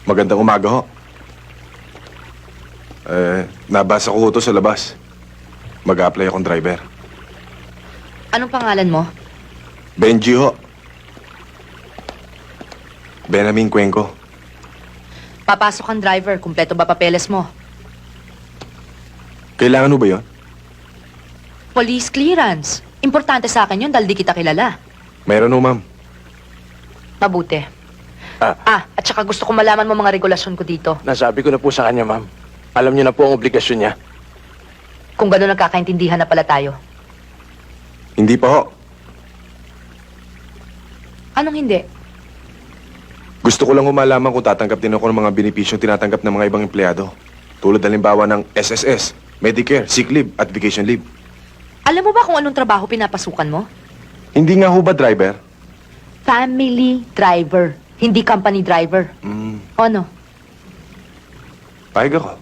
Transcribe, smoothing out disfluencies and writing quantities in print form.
Magandang umaga ho. Nabasa ko ito sa labas. Mag-a-apply akong driver. Anong pangalan mo? Benji ho. Benjamin Cuenco. Papasok kang driver. Kumpleto ba papeles mo? Kailangan mo ba yun? Police clearance. Importante sa akin yun dahil di kita kilala. Meron ho, ma'am. Mabuti. At saka gusto ko malaman mo mga regulasyon ko dito. Nasabi ko na po sa kanya, ma'am. Alam niyo na po ang obligasyon niya. Kung gano'n nagkakaintindihan na pala tayo. Hindi pa ho. Anong hindi? Gusto ko lang malaman kung tatanggap din ako ng mga benepisyong tinatanggap ng mga ibang empleyado. Tulad halimbawa ng SSS, Medicare, sick leave at vacation leave. Alam mo ba kung anong trabaho pinapasukan mo? Hindi nga ho ba driver? Family driver. Hindi company driver. O ano? Pahig ako.